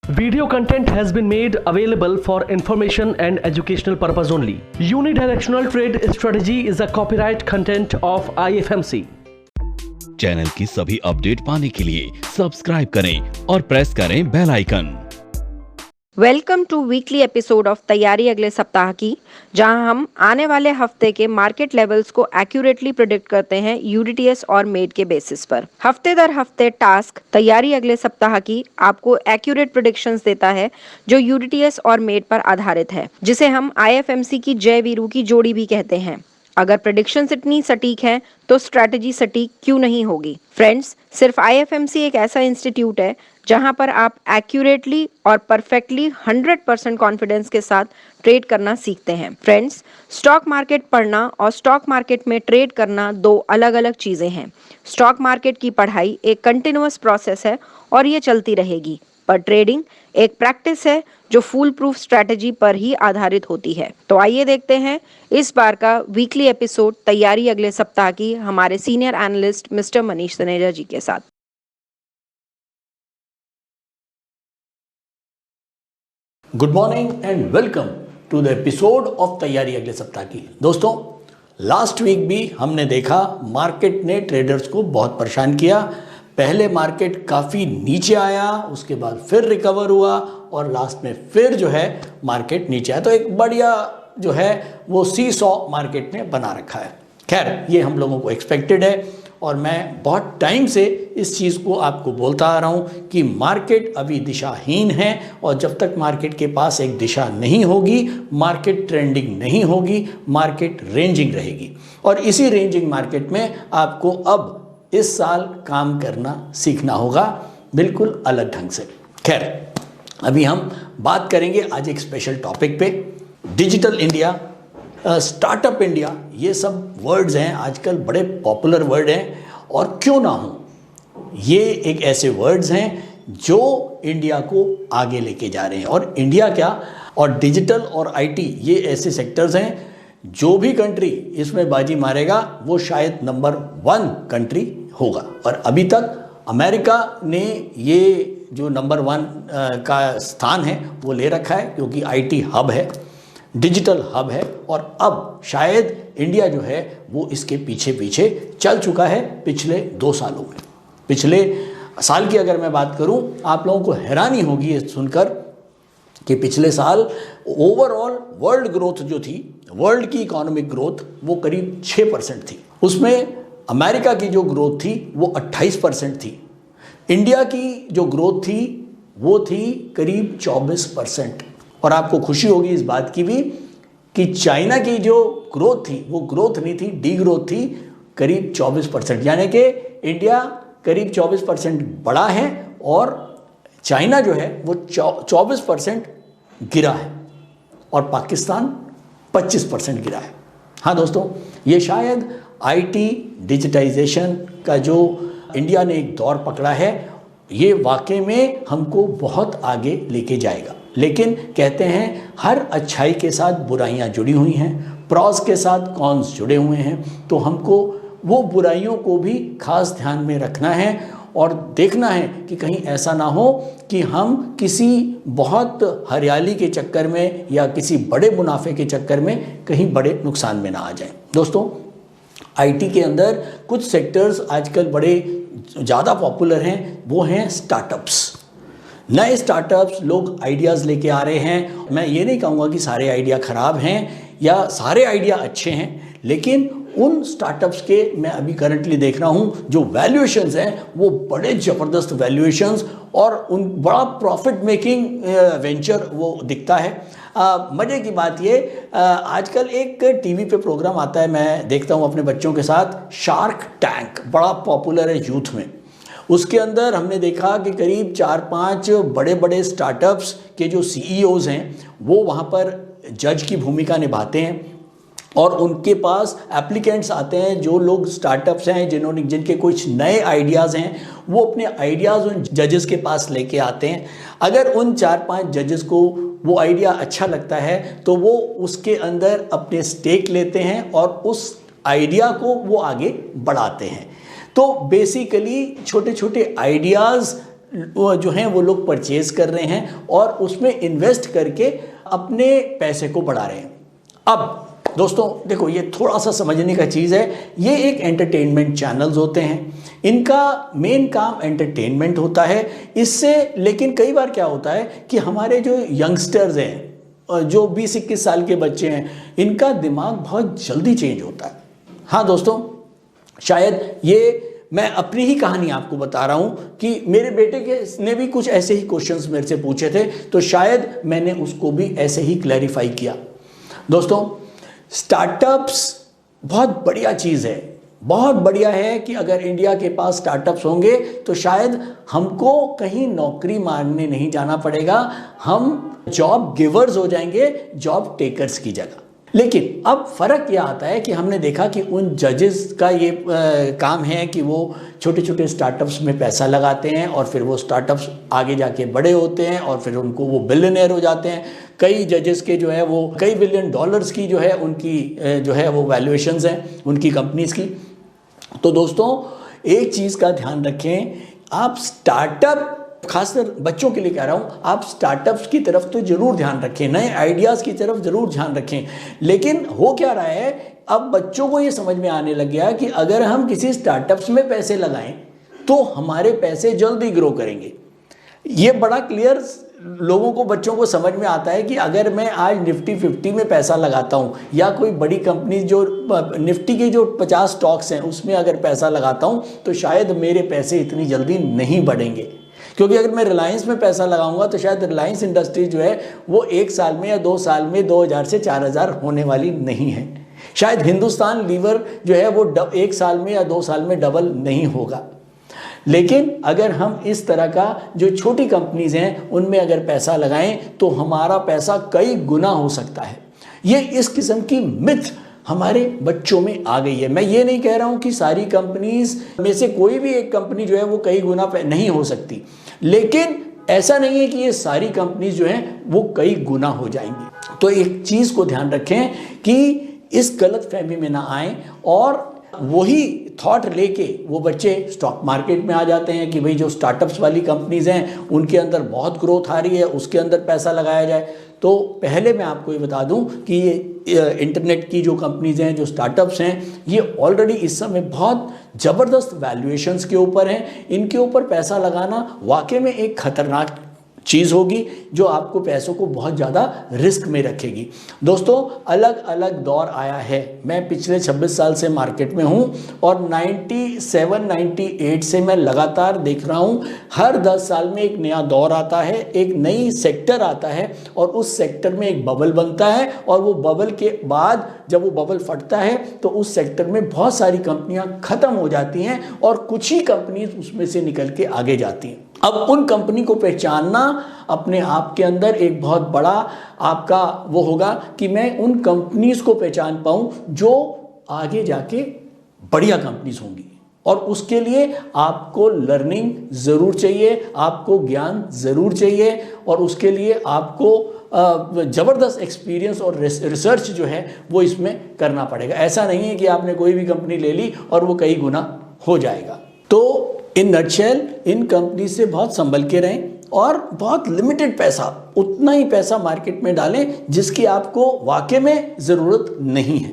Video content has been made available for information and educational purpose only. Unidirectional trade strategy is a copyright content of IFMC. Channel की सभी update पाने के लिए subscribe करें और press करें bell icon. Welcome to weekly episode of तैयारी अगले सप्ताह की, जहां हम आने वाले हफ्ते के मार्केट लेवल्स को एक्यूरेटली प्रिडिक्ट करते हैं यूडीटीएस और मेड के बेसिस पर। हफ्ते दर हफ्ते टास्क तैयारी अगले सप्ताह की आपको एक्यूरेट प्रिडिक्शंस देता है जो यूडीटीएस और मेड पर आधारित है, जिसे हम आईएफएमसी की जय वीरू की जोड़ी भी कहते हैं। अगर प्रेडिक्शंस इतनी सटीक हैं तो स्ट्रैटेजी सटीक क्यों नहीं होगी। फ्रेंड्स, सिर्फ आईएफएमसी एक ऐसा इंस्टीट्यूट है जहां पर आप एक्यूरेटली और परफेक्टली 100% कॉन्फिडेंस के साथ ट्रेड करना सीखते हैं। फ्रेंड्स, स्टॉक मार्केट पढ़ना और स्टॉक मार्केट में ट्रेड करना दो अलग अलग चीज़ें हैं। स्टॉक मार्केट की पढ़ाई एक कंटिन्यूअस प्रोसेस है और ये चलती रहेगी, पर ट्रेडिंग एक प्रैक्टिस है जो फूल प्रूफ स्ट्रैटेजी पर ही आधारित होती है। तो आइए देखते हैं इस बार का वीकली एपिसोड तैयारी अगले सप्ताह की हमारे senior analyst mister Manish Taneja ji के साथ। Good morning and welcome to the episode of तैयारी अगले सप्ताह की। दोस्तों, लास्ट वीक भी हमने देखा मार्केट ने ट्रेडर्स को बहुत परेशान किया। पहले मार्केट काफ़ी नीचे आया, उसके बाद फिर रिकवर हुआ और लास्ट में फिर जो है मार्केट नीचे आया। तो एक बढ़िया जो है वो सी सॉ मार्केट ने बना रखा है। खैर, ये हम लोगों को एक्सपेक्टेड है और मैं बहुत टाइम से इस चीज़ को आपको बोलता आ रहा हूँ कि मार्केट अभी दिशाहीन है और जब तक मार्केट के पास एक दिशा नहीं होगी, मार्केट ट्रेंडिंग नहीं होगी, मार्केट रेंजिंग रहेगी। और इसी रेंजिंग मार्केट में आपको अब इस साल काम करना सीखना होगा, बिल्कुल अलग ढंग से। खैर, अभी हम बात करेंगे आज एक स्पेशल टॉपिक पे, डिजिटल इंडिया, स्टार्टअप इंडिया। ये सब वर्ड्स हैं आजकल, बड़े पॉपुलर वर्ड हैं और क्यों ना हो, ये एक ऐसे वर्ड्स हैं जो इंडिया को आगे लेके जा रहे हैं। और इंडिया क्या, और डिजिटल और आईटी ये ऐसे सेक्टर्स हैं, जो भी कंट्री इसमें बाजी मारेगा वो शायद नंबर 1 कंट्री होगा। और अभी तक अमेरिका ने ये जो नंबर 1 का स्थान है वो ले रखा है, क्योंकि आईटी हब है, डिजिटल हब है। और अब शायद इंडिया जो है वो इसके पीछे पीछे चल चुका है पिछले 2 सालों में। पिछले साल की अगर मैं बात करूं, आप लोगों को हैरानी होगी ये सुनकर कि पिछले साल ओवरऑल वर्ल्ड ग्रोथ जो थी, वर्ल्ड की इकोनॉमिक ग्रोथ, वो करीब 6% थी। उसमें अमेरिका की जो ग्रोथ थी वो 28% थी। इंडिया की जो ग्रोथ थी वो थी करीब 24%। और आपको खुशी होगी इस बात की भी कि चाइना की जो ग्रोथ थी वो ग्रोथ नहीं थी, डी ग्रोथ थी, करीब 24%। यानी कि इंडिया करीब 24% बड़ा है और चाइना जो है वो 24% गिरा है और पाकिस्तान 25% गिरा है। हाँ दोस्तों, ये शायद आईटी डिजिटाइजेशन का जो इंडिया ने एक दौर पकड़ा है, ये वाकई में हमको बहुत आगे लेके जाएगा। लेकिन कहते हैं हर अच्छाई के साथ बुराइयां जुड़ी हुई हैं, प्रॉस के साथ कॉन्स जुड़े हुए हैं। तो हमको वो बुराइयों को भी खास ध्यान में रखना है और देखना है कि कहीं ऐसा ना हो कि हम किसी बहुत हरियाली के चक्कर में या किसी बड़े मुनाफे के चक्कर में कहीं बड़े नुकसान में ना आ जाएं। दोस्तों, आईटी के अंदर कुछ सेक्टर्स आजकल बड़े ज़्यादा पॉपुलर हैं, वो हैं स्टार्टअप्स। नए स्टार्टअप्स, लोग आइडियाज़ लेके आ रहे हैं। मैं ये नहीं कहूँगा कि सारे आइडिया ख़राब हैं या सारे आइडिया अच्छे हैं, लेकिन उन स्टार्टअप्स के मैं अभी करंटली देख रहा हूँ जो वैल्यूएशंस हैं वो बड़े ज़बरदस्त वैल्यूएशंस और उन बड़ा प्रॉफिट मेकिंग वेंचर वो दिखता है। मज़े की बात ये, आजकल एक टीवी पे प्रोग्राम आता है, मैं देखता हूँ अपने बच्चों के साथ, शार्क टैंक, बड़ा पॉपुलर है यूथ में। उसके अंदर हमने देखा कि करीब 4-5 बड़े बड़े स्टार्टअप्स के जो सीईओज हैं वो वहाँ पर जज की भूमिका निभाते हैं और उनके पास एप्लीकेंट्स आते हैं, जो लोग स्टार्टअप्स हैं जिनके कुछ नए आइडियाज़ हैं, वो अपने आइडियाज़ उन जजेस के पास लेके आते हैं। अगर उन 4-5 जजेस को वो आइडिया अच्छा लगता है तो वो उसके अंदर अपने स्टेक लेते हैं और उस आइडिया को वो आगे बढ़ाते हैं। तो बेसिकली छोटे छोटे आइडियाज़ जो हैं वो लोग परचेज कर रहे हैं और उसमें इन्वेस्ट करके अपने पैसे को बढ़ा रहे हैं। अब दोस्तों देखो, ये थोड़ा सा समझने का चीज़ है, ये एक एंटरटेनमेंट चैनल्स होते हैं, इनका मेन काम एंटरटेनमेंट होता है इससे। लेकिन कई बार क्या होता है कि हमारे जो यंगस्टर्स हैं, जो 20-21 साल के बच्चे हैं, इनका दिमाग बहुत जल्दी चेंज होता है। हाँ दोस्तों, शायद ये मैं अपनी ही कहानी आपको बता रहा हूँ कि मेरे बेटे के ने भी कुछ ऐसे ही क्वेश्चंस मेरे से पूछे थे, तो शायद मैंने उसको भी ऐसे ही क्लैरिफाई किया। दोस्तों, स्टार्टअप्स बहुत बढ़िया चीज़ है, बहुत बढ़िया है कि अगर इंडिया के पास स्टार्टअप्स होंगे तो शायद हमको कहीं नौकरी मांगने नहीं जाना पड़ेगा, हम जॉब गिवर्स हो जाएंगे जॉब टेकर्स की जगह। लेकिन अब फ़र्क यह आता है कि हमने देखा कि उन जजेस का ये काम है कि वो छोटे छोटे स्टार्टअप्स में पैसा लगाते हैं और फिर वो स्टार्टअप्स आगे जाके बड़े होते हैं और फिर उनको वो बिलियनियर हो जाते हैं। कई जजेस के जो है वो कई $बिलियन की जो है उनकी जो है वो वैल्यूएशंस हैं उनकी कंपनीज़ की। तो दोस्तों, एक चीज़ का ध्यान रखें, आप स्टार्टअप, खासकर बच्चों के लिए कह रहा हूँ, आप स्टार्टअप्स की तरफ तो जरूर ध्यान रखें, नए आइडियाज़ की तरफ जरूर ध्यान रखें। लेकिन हो क्या रहा है, अब बच्चों को ये समझ में आने लग गया कि अगर हम किसी स्टार्टअप्स में पैसे लगाएं तो हमारे पैसे जल्दी ग्रो करेंगे। ये बड़ा क्लियर लोगों को, बच्चों को समझ में आता है कि अगर मैं आज निफ्टी 50 में पैसा लगाता हूँ या कोई बड़ी कंपनी जो निफ्टी के जो 50 स्टॉक्स हैं उसमें अगर पैसा लगाता हूँ तो शायद मेरे पैसे इतनी जल्दी नहीं बढ़ेंगे। क्योंकि अगर मैं रिलायंस में पैसा लगाऊंगा तो शायद रिलायंस इंडस्ट्रीज जो है वो 1 साल में या 2 साल में 2000 से 4000 होने वाली नहीं है। शायद हिंदुस्तान लीवर जो है वो 1 साल में या 2 साल में डबल नहीं होगा। लेकिन अगर हम इस तरह का जो छोटी कंपनीज हैं उनमें अगर पैसा लगाएं तो हमारा पैसा कई गुना हो सकता है। ये इस किस्म की मिथ हमारे बच्चों में आ गई है। मैं ये नहीं कह रहा हूं कि सारी कंपनीज में से कोई भी एक कंपनी जो है वो कई गुना नहीं हो सकती, लेकिन ऐसा नहीं है कि ये सारी कंपनीज जो हैं वो कई गुना हो जाएंगी। तो एक चीज़ को ध्यान रखें कि इस गलत फहमी में ना आए और वही थॉट लेके वो बच्चे स्टॉक मार्केट में आ जाते हैं कि भाई जो स्टार्टअप्स वाली कंपनीज हैं उनके अंदर बहुत ग्रोथ आ रही है, उसके अंदर पैसा लगाया जाए। तो पहले मैं आपको ये बता दूं कि ये इंटरनेट की जो कंपनीज हैं, जो स्टार्टअप्स हैं, ये ऑलरेडी इस समय बहुत ज़बरदस्त वैल्यूएशंस के ऊपर हैं। इनके ऊपर पैसा लगाना वाकई में एक खतरनाक चीज़ होगी जो आपको पैसों को बहुत ज़्यादा रिस्क में रखेगी। दोस्तों, अलग अलग दौर आया है। मैं पिछले 26 साल से मार्केट में हूँ और 97-98 से मैं लगातार देख रहा हूँ, हर 10 साल में एक नया दौर आता है, एक नई सेक्टर आता है और उस सेक्टर में एक बबल बनता है और वो बबल के बाद जब वो बबल फटता है तो उस सेक्टर में बहुत सारी कंपनियां ख़त्म हो जाती हैं और कुछ ही कंपनी उसमें से निकल के आगे जाती हैं। अब उन कंपनी को पहचानना अपने आप के अंदर एक बहुत बड़ा आपका वो होगा कि मैं उन कंपनीज को पहचान पाऊं जो आगे जाके बढ़िया कंपनीज होंगी। और उसके लिए आपको लर्निंग ज़रूर चाहिए, आपको ज्ञान ज़रूर चाहिए और उसके लिए आपको ज़बरदस्त एक्सपीरियंस और रिसर्च जो है वो इसमें करना पड़ेगा। ऐसा नहीं है कि आपने कोई भी कंपनी ले ली और वो कई गुना हो जाएगा। तो इन नटशेल इन कंपनी से बहुत संभल के रहें और बहुत लिमिटेड पैसा, उतना ही पैसा मार्केट में डालें जिसकी आपको वाकई में ज़रूरत नहीं है।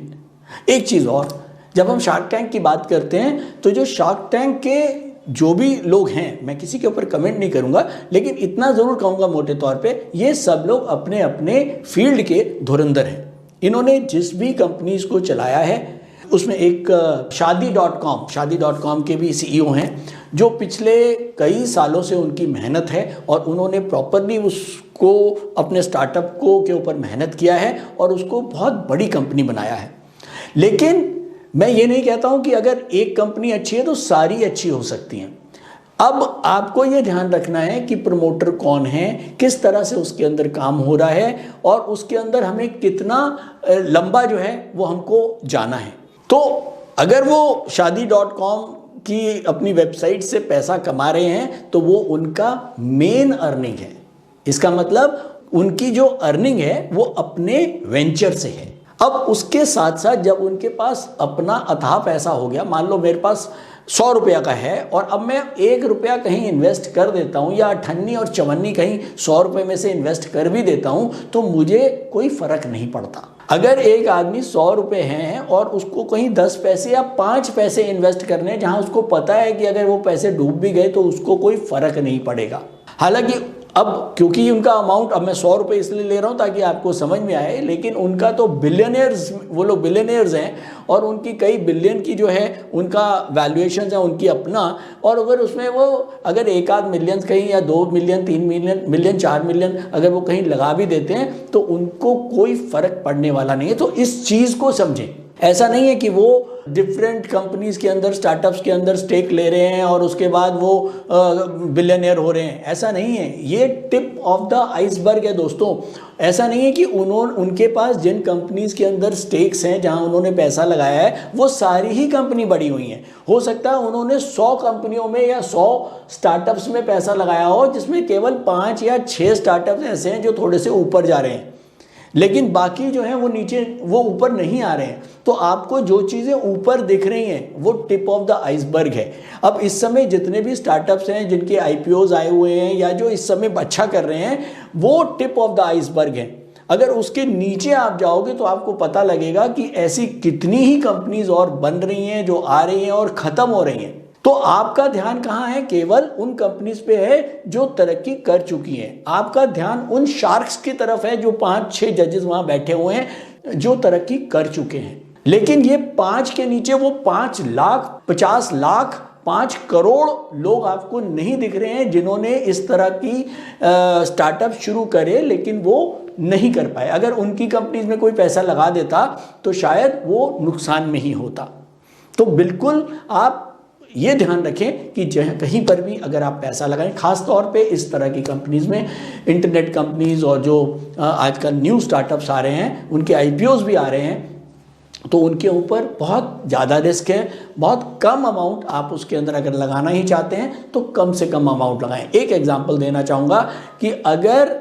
एक चीज़ और, जब हम शार्क टैंक की बात करते हैं तो जो शार्क टैंक के जो भी लोग हैं, मैं किसी के ऊपर कमेंट नहीं करूंगा, लेकिन इतना ज़रूर कहूँगा मोटे तौर पे, ये सब लोग अपने अपने फील्ड के धुरंधर हैं। इन्होंने जिस भी कंपनीज को चलाया है उसमें एक शादी.com के भी CEO हैं जो पिछले कई सालों से उनकी मेहनत है और उन्होंने प्रॉपरली उसको अपने स्टार्टअप को के ऊपर मेहनत किया है और उसको बहुत बड़ी कंपनी बनाया है। लेकिन मैं ये नहीं कहता हूँ कि अगर एक कंपनी अच्छी है तो सारी अच्छी हो सकती हैं। अब आपको ये ध्यान रखना है कि प्रमोटर कौन है, किस तरह से उसके अंदर काम हो रहा है और उसके अंदर हमें कितना लंबा जो है वो हमको जाना है। तो अगर वो शादी.com की अपनी वेबसाइट से पैसा कमा रहे हैं तो वो उनका मेन अर्निंग है। इसका मतलब उनकी जो अर्निंग है वो अपने वेंचर से है। अब उसके साथ साथ जब उनके पास अपना अथाह पैसा हो गया, मान लो मेरे पास 100 रुपया का है और अब मैं 1 रुपया कहीं इन्वेस्ट कर देता हूँ या 98 और 54 कहीं 100 रुपये में से इन्वेस्ट कर भी देता हूँ तो मुझे कोई फर्क नहीं पड़ता। अगर एक आदमी 100 रुपये हैं और उसको कहीं 10 पैसे या 5 पैसे इन्वेस्ट करने, जहाँ उसको पता है कि अगर वो पैसे डूब भी गए तो उसको कोई फर्क नहीं पड़ेगा। हालांकि अब क्योंकि उनका अमाउंट, अब मैं 100 रुपये इसलिए ले रहा हूँ ताकि आपको समझ में आए, लेकिन उनका तो बिलियनियर्स, वो लोग बिलियनियर्स हैं और उनकी कई बिलियन की जो है उनका वैल्यूएशन है उनकी अपना। और अगर उसमें वो अगर एक आध मिलियन कहीं या 2 मिलियन 3 मिलियन 4 मिलियन अगर वो कहीं लगा भी देते हैं तो उनको कोई फर्क पड़ने वाला नहीं है। तो इस चीज़ को समझें। ऐसा नहीं है कि वो डिफरेंट कंपनीज के अंदर, स्टार्टअप्स के अंदर स्टेक ले रहे हैं और उसके बाद वो बिलियनियर हो रहे हैं, ऐसा नहीं है। ये टिप ऑफ द आइसबर्ग है दोस्तों। ऐसा नहीं है कि उनके पास जिन कंपनीज के अंदर स्टेक्स हैं, जहां उन्होंने पैसा लगाया है, वो सारी ही कंपनी बड़ी हुई हैं। हो सकता है उन्होंने 100 कंपनियों में या 100 स्टार्टअप्स में पैसा लगाया हो, जिसमें केवल 5 या 6 स्टार्टअप्स ऐसे हैं जो थोड़े से ऊपर जा रहे हैं, लेकिन बाकी जो है वो नीचे, वो ऊपर नहीं आ रहे हैं। तो आपको जो चीज़ें ऊपर दिख रही हैं वो टिप ऑफ द आइसबर्ग है। अब इस समय जितने भी स्टार्टअप्स हैं जिनके आईपीओज आए हुए हैं या जो इस समय अच्छा कर रहे हैं, वो टिप ऑफ द आइसबर्ग है। अगर उसके नीचे आप जाओगे तो आपको पता लगेगा कि ऐसी कितनी ही कंपनीज और बन रही हैं, जो आ रही हैं और ख़त्म हो रही हैं। तो आपका ध्यान कहाँ है? केवल उन कंपनीज पे है जो तरक्की कर चुकी हैं। आपका ध्यान उन शार्क्स की तरफ है, जो 5-6 जजेस वहां बैठे हुए हैं जो तरक्की कर चुके हैं। लेकिन ये 5 के नीचे वो 5 लाख, 50 लाख, 5 करोड़ लोग आपको नहीं दिख रहे हैं जिन्होंने इस तरह की स्टार्टअप शुरू करे, लेकिन वो नहीं कर पाए। अगर उनकी कंपनीज में कोई पैसा लगा देता तो शायद वो नुकसान में ही होता। तो बिल्कुल आप ये ध्यान रखें कि कहीं पर भी अगर आप पैसा लगाएं, खास तौर पे इस तरह की कंपनीज में, इंटरनेट कंपनीज और जो आजकल न्यू स्टार्टअप्स आ रहे हैं, उनके आईपीओज भी आ रहे हैं, तो उनके ऊपर बहुत ज़्यादा रिस्क है। बहुत कम अमाउंट आप उसके अंदर अगर लगाना ही चाहते हैं तो कम से कम अमाउंट लगाएं। एक एग्जांपल देना चाहूँगा कि अगर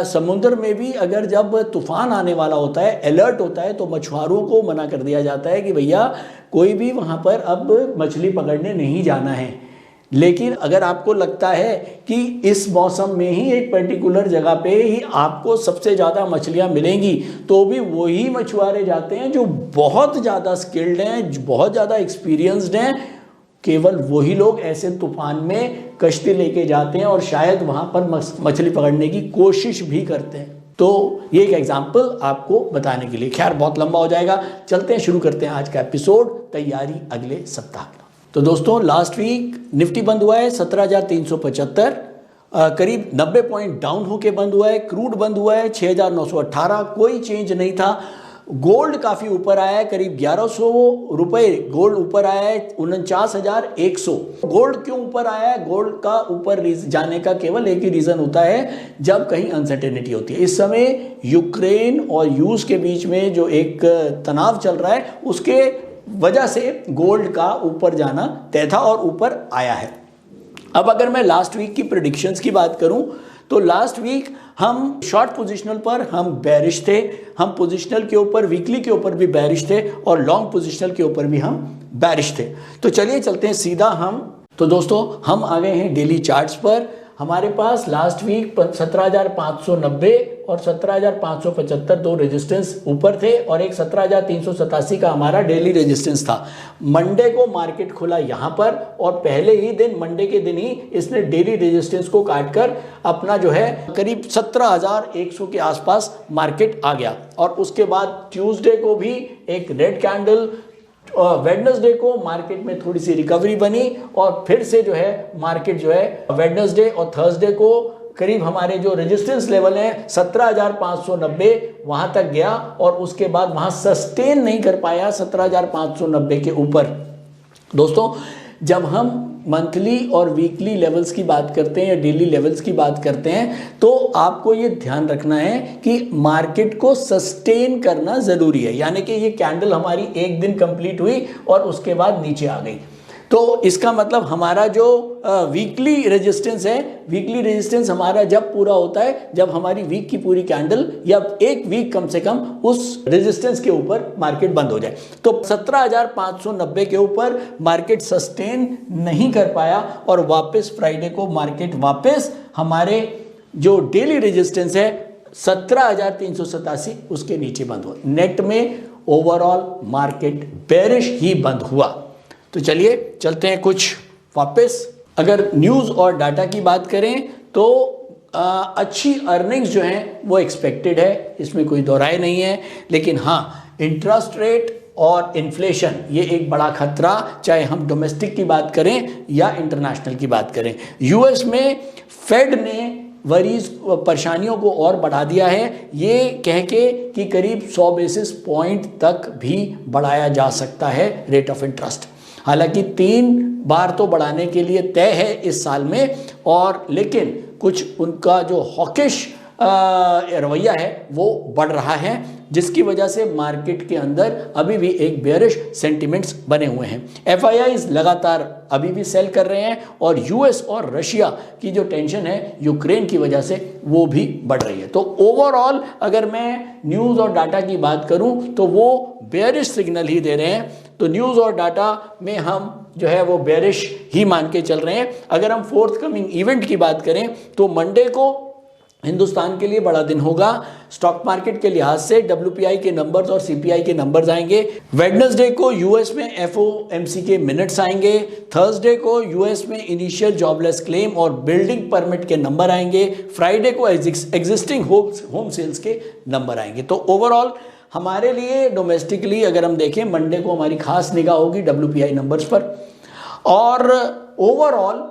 समुद्र में भी अगर जब तूफान आने वाला होता है, अलर्ट होता है, तो मछुआरों को मना कर दिया जाता है कि भैया कोई भी वहाँ पर अब मछली पकड़ने नहीं जाना है। लेकिन अगर आपको लगता है कि इस मौसम में ही एक पर्टिकुलर जगह पे ही आपको सबसे ज़्यादा मछलियाँ मिलेंगी, तो भी वही मछुआरे जाते हैं जो बहुत ज़्यादा स्किल्ड हैं, जो बहुत ज़्यादा एक्सपीरियंस्ड हैं। केवल वही लोग ऐसे तूफान में कश्ती लेके जाते हैं और शायद वहाँ पर मछली पकड़ने की कोशिश भी करते हैं। तो ये एक एग्जाम्पल आपको बताने के लिए। खैर बहुत लंबा हो जाएगा, चलते हैं, शुरू करते हैं आज का एपिसोड, तैयारी अगले सप्ताह का। तो दोस्तों लास्ट वीक निफ्टी बंद हुआ है 17,375, करीब 90 पॉइंट डाउन होके बंद हुआ है। क्रूड बंद हुआ है 6,918, कोई चेंज नहीं था। गोल्ड काफ़ी ऊपर आया है, करीब 1100 रुपये गोल्ड ऊपर आया है, 49,100। गोल्ड क्यों ऊपर आया है? गोल्ड का ऊपर जाने का केवल एक ही रीज़न होता है, जब कहीं अनसर्टेनिटी होती है। इस समय यूक्रेन और रूस के बीच में जो एक तनाव चल रहा है, उसके वजह से गोल्ड का ऊपर जाना तय था और ऊपर आया है। अब अगर मैं लास्ट वीक की प्रेडिक्शंस की बात करूं तो लास्ट वीक हम शॉर्ट पोजीशनल पर हम बेरिश थे, हम पोजीशनल के ऊपर, वीकली के ऊपर भी बेरिश थे और लॉन्ग पोजीशनल के ऊपर भी हम बेरिश थे। तो चलिए चलते हैं सीधा तो दोस्तों हम आ गए हैं डेली चार्ट्स पर। हमारे पास लास्ट वीक 17,590 और 17,575 दो रेजिस्टेंस ऊपर थे और एक 17,387 का हमारा डेली रेजिस्टेंस था। मंडे को मार्केट खुला यहाँ पर और पहले ही दिन, मंडे के दिन ही इसने डेली रेजिस्टेंस को काटकर अपना जो है करीब 17,100 के आसपास मार्केट आ गया। और उसके बाद ट्यूसडे को भी एक रेड कैंडल, वेडनेसडे को मार्केट में थोड़ी सी रिकवरी बनी और फिर से जो है मार्केट जो है वेडनेसडे और थर्सडे को करीब हमारे जो रेजिस्टेंस लेवल है 17,590 वहां तक गया और उसके बाद वहां सस्टेन नहीं कर पाया 17,590 के ऊपर। दोस्तों जब हम मंथली और वीकली लेवल्स की बात करते हैं या डेली लेवल्स की बात करते हैं तो आपको ये ध्यान रखना है कि मार्केट को सस्टेन करना ज़रूरी है। यानी कि ये कैंडल हमारी एक दिन कंप्लीट हुई और उसके बाद नीचे आ गई, तो इसका मतलब हमारा जो वीकली रेजिस्टेंस है, वीकली रेजिस्टेंस हमारा जब पूरा होता है जब हमारी वीक की पूरी कैंडल या एक वीक कम से कम उस रेजिस्टेंस के ऊपर मार्केट बंद हो जाए। तो 17,590 के ऊपर मार्केट सस्टेन नहीं कर पाया और वापस फ्राइडे को मार्केट वापस हमारे जो डेली रेजिस्टेंस है 17,387 उसके नीचे बंद हुआ। नेट में ओवरऑल मार्केट बेरिश ही बंद हुआ। तो चलिए चलते हैं कुछ वापस। अगर न्यूज़ और डाटा की बात करें तो अच्छी अर्निंग्स जो हैं वो एक्सपेक्टेड है, इसमें कोई दो राय नहीं है। लेकिन हाँ, इंटरेस्ट रेट और इन्फ्लेशन ये एक बड़ा खतरा, चाहे हम डोमेस्टिक की बात करें या इंटरनेशनल की बात करें। यूएस में फेड ने वरीज परेशानियों को और बढ़ा दिया है, ये कह के कि करीब 100 बेसिस पॉइंट तक भी बढ़ाया जा सकता है रेट ऑफ इंटरेस्ट। हालांकि 3 बार तो बढ़ाने के लिए तय है इस साल में, और लेकिन कुछ उनका जो हॉकिश रवैया है वो बढ़ रहा है, जिसकी वजह से मार्केट के अंदर अभी भी एक बेयरिश सेंटिमेंट्स बने हुए हैं। एफआईआईज लगातार अभी भी सेल कर रहे हैं और यूएस और रशिया की जो टेंशन है यूक्रेन की वजह से वो भी बढ़ रही है। तो ओवरऑल अगर मैं न्यूज़ और डाटा की बात करूं तो वो बेयरिश सिग्नल ही दे रहे हैं। तो न्यूज़ और डाटा में हम जो है वो बेयरिश ही मान के चल रहे हैं। अगर हम फोर्थ कमिंग इवेंट की बात करें तो मंडे को हिंदुस्तान के लिए बड़ा दिन होगा स्टॉक मार्केट के लिहाज से। डब्ल्यूपीआई के नंबर्स और सीपीआई के नंबर्स आएंगे। वेडनेसडे को यूएस में एफओएमसी के मिनट्स आएंगे। थर्सडे को यूएस में इनिशियल जॉबलेस क्लेम और बिल्डिंग परमिट के नंबर आएंगे। फ्राइडे को एग्जिस्टिंग होम सेल्स के नंबर आएंगे। तो ओवरऑल हमारे लिए डोमेस्टिकली अगर हम देखें मंडे को हमारी खास निगाह होगी डब्ल्यूपीआई नंबर्स पर, और ओवरऑल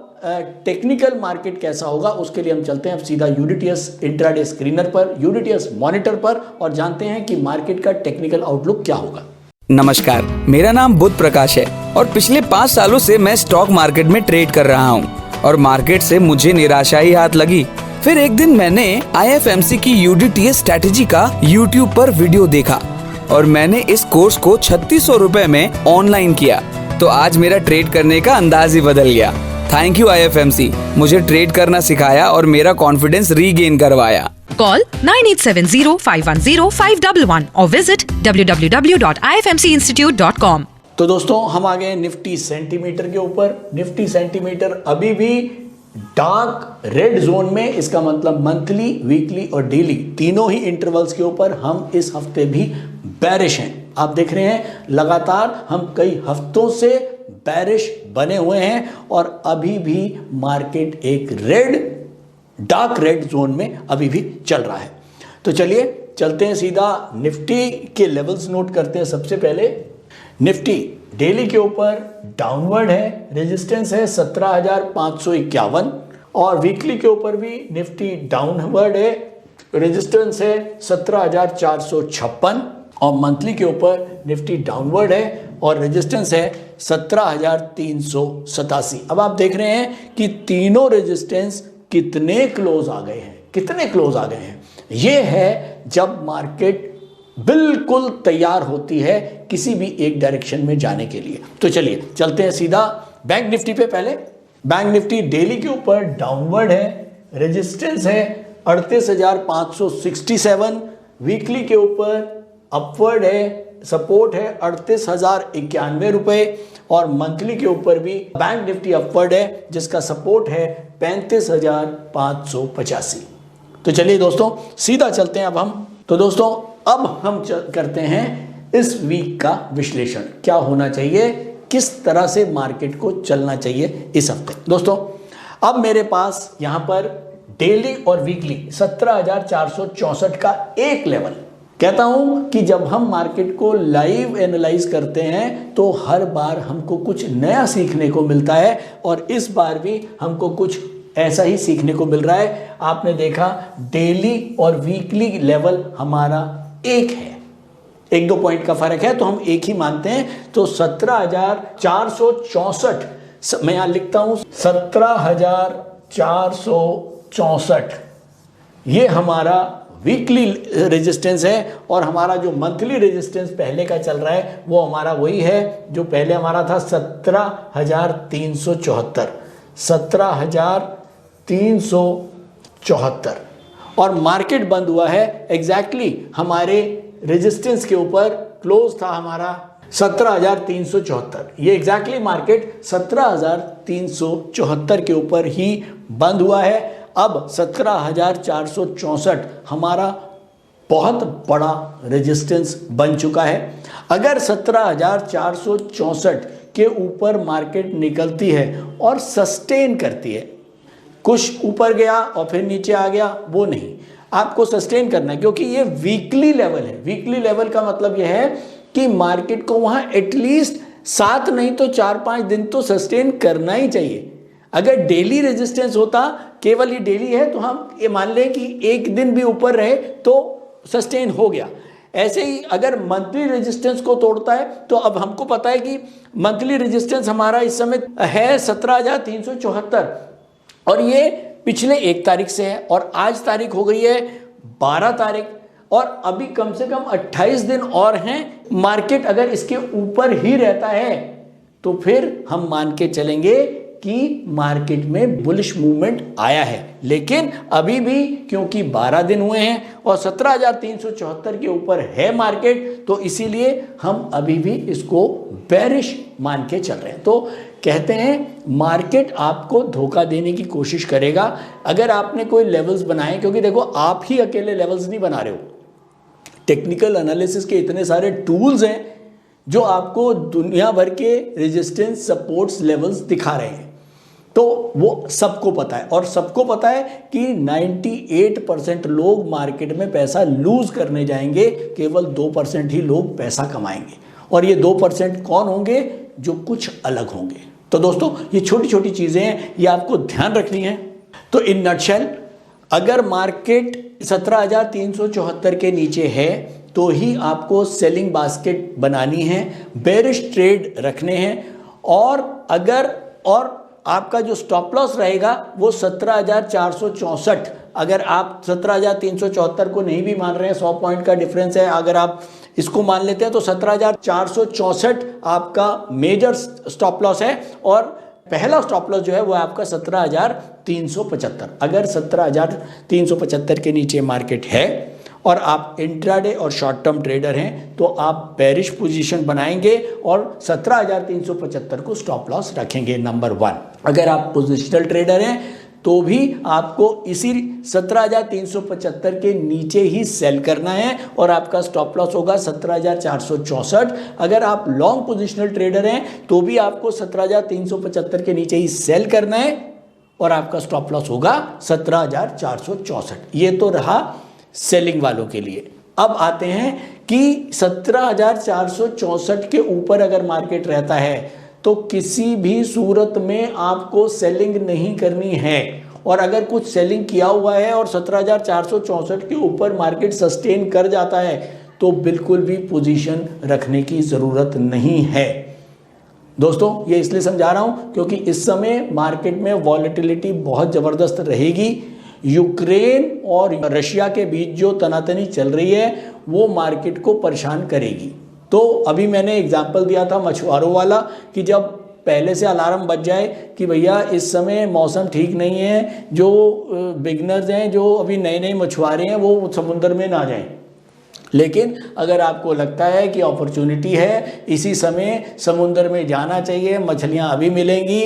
टेक्निकल मार्केट कैसा होगा उसके लिए हम चलते हैं अब सीधा यूडीटीएस इंट्राडे स्क्रीनर पर, यूडीटीएस मॉनिटर पर, और जानते हैं कि मार्केट का टेक्निकल आउटलुक क्या होगा। नमस्कार, मेरा नाम बुध प्रकाश है और पिछले 5 सालों से मैं स्टॉक मार्केट में ट्रेड कर रहा हूँ और मार्केट से मुझे निराशा ही हाथ लगी। फिर एक दिन मैंने आईएफएमसी की यूडीटीएस स्ट्रैटेजी का यूट्यूब पर वीडियो देखा और मैंने इस कोर्स को 3600 रुपए में ऑनलाइन किया। तो आज मेरा ट्रेड करने का अंदाज ही बदल गया। थैंक यू आईएफएमसी, मुझे ट्रेड करना सिखाया और मेरा कॉन्फिडेंस रीगेन करवाया। Call 9870-510-511 or visit www.ifmcinstitute.com। तो दोस्तों हम आ गए निफ्टी सेंटीमीटर के ऊपर। निफ्टी सेंटीमीटर अभी भी डार्क रेड जोन में, इसका मतलब मंथली, वीकली और डेली तीनों ही इंटरवल्स के ऊपर हम इस हफ्ते भी बेरिश हैं। आप देख रहे हैं लगातार हम कई हफ्तों से बेरिश बने हुए हैं और अभी भी मार्केट एक डार्क रेड जोन में अभी भी चल रहा है। तो चलिए चलते हैं सीधा निफ्टी के लेवल्स नोट करते हैं। सबसे पहले निफ्टी डेली के ऊपर डाउनवर्ड है, रेजिस्टेंस है 17,551, और वीकली के ऊपर भी निफ्टी डाउनवर्ड है, रेजिस्टेंस है 17,456, और मंथली के ऊपर निफ्टी डाउनवर्ड है और रेजिस्टेंस है 17,387। अब आप देख रहे हैं कि तीनों रेजिस्टेंस कितने क्लोज आ गए हैं, कितने क्लोज आ गए हैं। ये है जब मार्केट बिल्कुल तैयार होती है किसी भी एक डायरेक्शन में जाने के लिए। तो चलिए चलते हैं सीधा बैंक निफ्टी पे। पहले बैंक निफ्टी डेली के ऊपर डाउनवर्ड है, रेजिस्टेंस है 38,567, वीकली के ऊपर अपवर्ड है, सपोर्ट है 38,091 रुपए, और मंथली के ऊपर भी बैंक निफ्टी अपवर्ड है जिसका सपोर्ट है 35,585। तो चलिए दोस्तों सीधा चलते हैं अब हम। तो दोस्तों अब हम करते हैं इस वीक का विश्लेषण, क्या होना चाहिए, किस तरह से मार्केट को चलना चाहिए इस हफ्ते। दोस्तों अब मेरे पास यहां पर डेली और वीकली 17,464 का एक लेवल। कहता हूं कि जब हम मार्केट को लाइव एनालाइज करते हैं तो हर बार हमको कुछ नया सीखने को मिलता है, और इस बार भी हमको कुछ ऐसा ही सीखने को मिल रहा है। आपने देखा डेली और वीकली लेवल हमारा एक है, 1-2 पॉइंट का फर्क है तो हम एक ही मानते हैं। तो 17,464 मैं यहां लिखता हूं 17,464 ये हमारा वीकली रेजिस्टेंस है और हमारा जो मंथली रेजिस्टेंस पहले का चल रहा है वो हमारा वही है जो पहले हमारा था 17,374 17,374 और मार्केट बंद हुआ है एग्जैक्टली हमारे रेजिस्टेंस के ऊपर, क्लोज था हमारा 17,374। ये एग्जैक्टली मार्केट 17,374 के ऊपर ही बंद हुआ है। अब 17,464 हमारा बहुत बड़ा रेजिस्टेंस बन चुका है। अगर 17,464 के ऊपर मार्केट निकलती है और सस्टेन करती है, कुछ ऊपर गया और फिर नीचे आ गया, वो नहीं, आपको सस्टेन करना है क्योंकि ये वीकली लेवल है। वीकली लेवल का मतलब यह है कि मार्केट को वहां एटलीस्ट 7 नहीं तो 4-5 दिन तो सस्टेन करना ही चाहिए। अगर डेली रेजिस्टेंस होता, केवल ये डेली है, तो हम ये मान लें कि एक दिन भी ऊपर रहे तो सस्टेन हो गया। ऐसे ही अगर मंथली रेजिस्टेंस को तोड़ता है तो अब हमको पता है कि मंथली रेजिस्टेंस हमारा इस समय है 17,374 और ये पिछले 1 तारीख से है और आज तारीख हो गई है 12 तारीख और अभी कम से कम 28 दिन और हैं। मार्केट अगर इसके ऊपर ही रहता है तो फिर हम मान के चलेंगे कि मार्केट में बुलिश मूवमेंट आया है। लेकिन अभी भी क्योंकि 12 दिन हुए हैं और 17,374 के ऊपर है मार्केट, तो इसीलिए हम अभी भी इसको बेरिश मान के चल रहे हैं। तो कहते हैं मार्केट आपको धोखा देने की कोशिश करेगा अगर आपने कोई लेवल्स बनाए, क्योंकि देखो आप ही अकेले लेवल्स नहीं बना रहे हो। टेक्निकल एनालिसिस के इतने सारे टूल्स हैं जो आपको दुनिया भर के रेजिस्टेंस सपोर्ट्स लेवल्स दिखा रहे हैं, तो वो सबको पता है। और सबको पता है कि 98% लोग मार्केट में पैसा लूज करने जाएंगे, केवल 2% ही लोग पैसा कमाएंगे। और ये 2% कौन होंगे? जो कुछ अलग होंगे। तो दोस्तों ये छोटी छोटी चीजें हैं, ये आपको ध्यान रखनी है। तो इन नटशेल अगर मार्केट 17,374 के नीचे है तो ही आपको सेलिंग बास्केट बनानी है, बेरिश ट्रेड रखने हैं। और आपका जो स्टॉप लॉस रहेगा वो 17,464। अगर आप 17,374 को नहीं भी मान रहे हैं, 100 पॉइंट का डिफरेंस है, अगर आप इसको मान लेते हैं तो 17,464 आपका मेजर स्टॉप लॉस है और पहला स्टॉप लॉस जो है वो आपका 17,375। अगर 17,375 के नीचे मार्केट है और आप इंट्राडे और शॉर्ट टर्म ट्रेडर हैं तो आप बेरिश पोजीशन बनाएंगे और 17,375 को स्टॉप लॉस रखेंगे, नंबर 1। अगर आप पोजिशनल ट्रेडर हैं तो भी आपको इसी 17,375 के नीचे ही सेल करना है और आपका स्टॉप लॉस होगा 17,464। अगर आप लॉन्ग पोजिशनल ट्रेडर हैं तो भी आपको 17,375 के नीचे ही सेल करना है और आपका स्टॉप लॉस होगा 17,464। ये तो रहा सेलिंग वालों के लिए। अब आते हैं कि 17,464 के ऊपर अगर मार्केट रहता है तो किसी भी सूरत में आपको सेलिंग नहीं करनी है। और अगर कुछ सेलिंग किया हुआ है और 17,464 के ऊपर मार्केट सस्टेन कर जाता है तो बिल्कुल भी पोजीशन रखने की ज़रूरत नहीं है। दोस्तों ये इसलिए समझा रहा हूँ क्योंकि इस समय मार्केट में वॉलेटिलिटी बहुत ज़बरदस्त रहेगी। यूक्रेन और रशिया के बीच जो तनातनी चल रही है वो मार्केट को परेशान करेगी। तो अभी मैंने एग्जाम्पल दिया था मछुआरों वाला कि जब पहले से अलार्म बज जाए कि भैया इस समय मौसम ठीक नहीं है, जो बिगनर्स हैं, जो अभी नए नए मछुआरे हैं, वो समुद्र में ना जाएं। लेकिन अगर आपको लगता है कि अपॉर्चुनिटी है, इसी समय समुद्र में जाना चाहिए, मछलियां अभी मिलेंगी,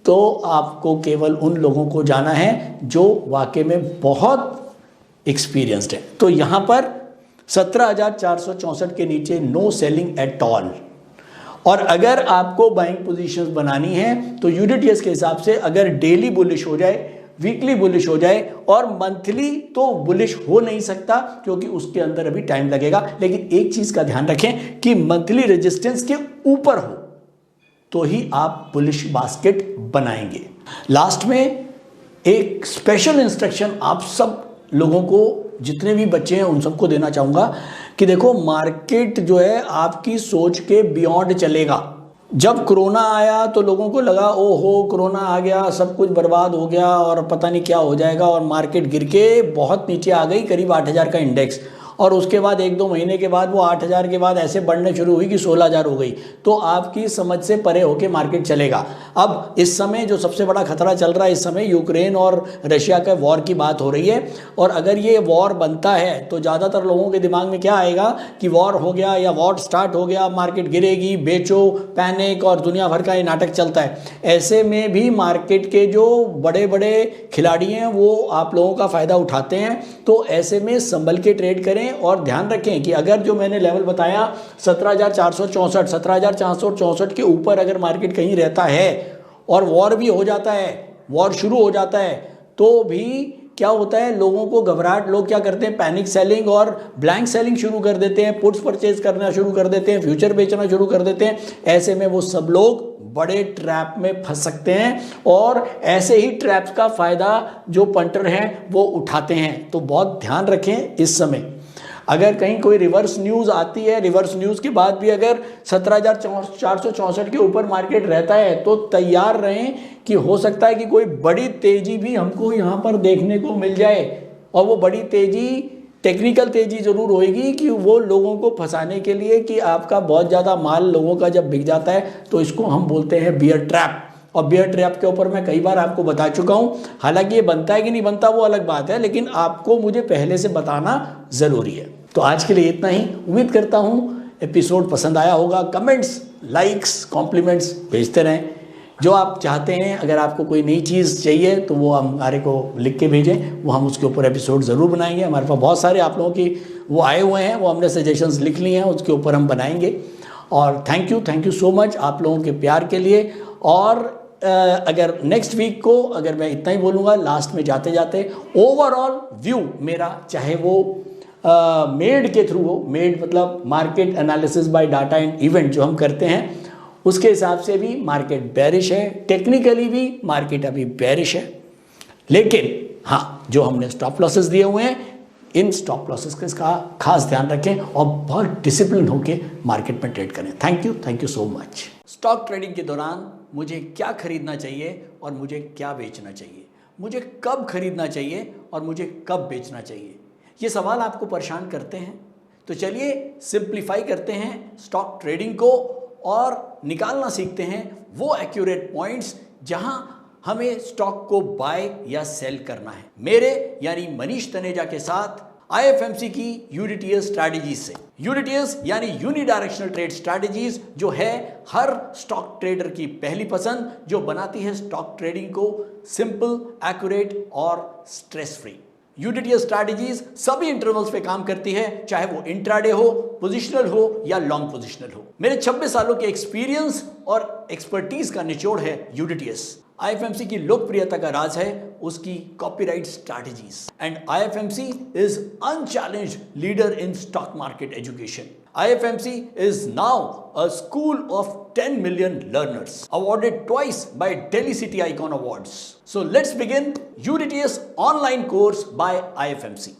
तो आपको केवल उन लोगों को जाना है जो वाकई में बहुत एक्सपीरियंस्ड है। तो यहाँ पर 17,464 के नीचे नो सेलिंग एट ऑल। और अगर आपको बाइंग पोजीशंस बनानी है तो यूडीटीएस के हिसाब से अगर डेली बुलिश हो जाए, वीकली बुलिश हो जाए और मंथली तो बुलिश हो नहीं सकता क्योंकि उसके अंदर अभी टाइम लगेगा। लेकिन एक चीज का ध्यान रखें कि मंथली रेजिस्टेंस के ऊपर हो तो ही आप बुलिश बास्केट बनाएंगे। लास्ट में एक स्पेशल इंस्ट्रक्शन आप सब लोगों को, जितने भी बच्चे हैं उन सबको देना चाहूँगा कि देखो मार्केट जो है आपकी सोच के बियॉन्ड चलेगा जब कोरोना आया तो लोगों को लगा ओहो कोरोना आ गया, सब कुछ बर्बाद हो गया और पता नहीं क्या हो जाएगा, और मार्केट गिर के बहुत नीचे आ गई, करीब 8,000 का इंडेक्स। और उसके बाद 1-2 महीने के बाद वो 8,000 के बाद ऐसे बढ़ने शुरू हुई कि 16,000 हो गई। तो आपकी समझ से परे होके मार्केट चलेगा। अब इस समय जो सबसे बड़ा खतरा चल रहा है, इस समय यूक्रेन और रशिया का वॉर की बात हो रही है। और अगर ये वॉर बनता है तो ज़्यादातर लोगों के दिमाग में क्या आएगा कि वॉर हो गया या वॉर स्टार्ट हो गया, मार्केट गिरेगी, बेचो, पैनिक, और दुनिया भर का ये नाटक चलता है। ऐसे में भी मार्केट के जो बड़े बड़े खिलाड़ी हैं वो आप लोगों का फ़ायदा उठाते हैं। तो ऐसे में संभल के ट्रेड करें और ध्यान रखें कि अगर जो मैंने लेवल बताया 17,464, 17,464 के ऊपर अगर मार्केट कहीं रहता है और वॉर भी हो जाता है, वॉर शुरू हो जाता है, तो भी क्या होता है, लोगों को घबराहट, लोग क्या करते हैं, पैनिक सेलिंग और ब्लैंक सेलिंग शुरू कर देते हैं, पुट्स परचेज करना शुरू कर देते हैं, फ्यूचर बेचना शुरू कर देते हैं। ऐसे में वो सब लोग बड़े ट्रैप में फंस सकते हैं और ऐसे ही ट्रैप्स का फ़ायदा जो पंटर हैं वो उठाते हैं। तो बहुत ध्यान रखें इस समय। अगर कहीं कोई रिवर्स न्यूज़ आती है, रिवर्स न्यूज़ के बाद भी अगर 17,464 के ऊपर मार्केट रहता है तो तैयार रहें कि हो सकता है कि कोई बड़ी तेज़ी भी हमको यहाँ पर देखने को मिल जाए। और वो बड़ी तेज़ी टेक्निकल तेज़ी ज़रूर होएगी कि वो लोगों को फंसाने के लिए कि आपका बहुत ज़्यादा माल लोगों का जब बिक जाता है तो इसको हम बोलते हैं बियर ट्रैप। और बियर ट्रैप के ऊपर मैं कई बार आपको बता चुका हूँ। हालांकि ये बनता है कि नहीं बनता वो अलग बात है, लेकिन आपको मुझे पहले से बताना ज़रूरी है। तो आज के लिए इतना ही। उम्मीद करता हूँ एपिसोड पसंद आया होगा। कमेंट्स, लाइक्स, कॉम्प्लीमेंट्स भेजते रहें जो आप चाहते हैं। अगर आपको कोई नई चीज़ चाहिए तो वो हमारे को लिख के भेजें, वो हम उसके ऊपर एपिसोड ज़रूर बनाएंगे। हमारे पास बहुत सारे आप लोगों की वो आए हुए हैं, वो हमने सजेशंस लिख लिए हैं, उसके ऊपर हम बनाएंगे। और थैंक यू सो मच आप लोगों के प्यार के लिए। और अगर नेक्स्ट वीक को अगर मैं इतना ही बोलूँगा लास्ट में जाते जाते, ओवरऑल व्यू मेरा, चाहे वो मेड के थ्रू हो, मेड मतलब market analysis bye data and event जो हम करते हैं, उसके हिसाब से भी मार्केट बेरिश है, टेक्निकली भी मार्केट अभी बेरिश है। लेकिन हाँ, जो हमने स्टॉप लॉसेस दिए हुए हैं, इन स्टॉप लॉसेस का खास ध्यान रखें और बहुत डिसिप्लिन होकर मार्केट में ट्रेड करें। Thank you so much. Stock trading के दौरान मुझे क्या खरीदना चाहिए और मुझे क्या बेचना चाहिए, मुझे कब खरीदना चाहिए और मुझे कब बेचना चाहिए, ये सवाल आपको परेशान करते हैं। तो चलिए सिंप्लीफाई करते हैं स्टॉक ट्रेडिंग को और निकालना सीखते हैं वो एक्यूरेट पॉइंट्स जहां हमें स्टॉक को बाय या सेल करना है। मेरे यानी मनीष तनेजा के साथ IFMC की यूडीटीएस स्ट्रैटेजीज से। यूडीटीएस यानी यूनिडायरेक्शनल ट्रेड स्ट्रैटेजीज, जो है हर स्टॉक ट्रेडर की पहली पसंद, जो बनाती है स्टॉक ट्रेडिंग को सिंपल, एक्यूरेट और स्ट्रेस फ्री। यूडीटीएस स्ट्रैटेजीज सभी इंटरवल्स पे काम करती है, चाहे वो इंट्राडे हो, पोजिशनल हो या लॉन्ग पोजिशनल हो। मेरे 26 सालों के एक्सपीरियंस और एक्सपर्टीज का निचोड़ है यूडीटीएस। IFMC की लोकप्रियता का राज है उसकी copyright strategies. And IFMC is unchallenged leader in stock market education. IFMC is now a school of 10 million learners, awarded twice by Delhi City Icon Awards. So let's begin UDTS online course by IFMC.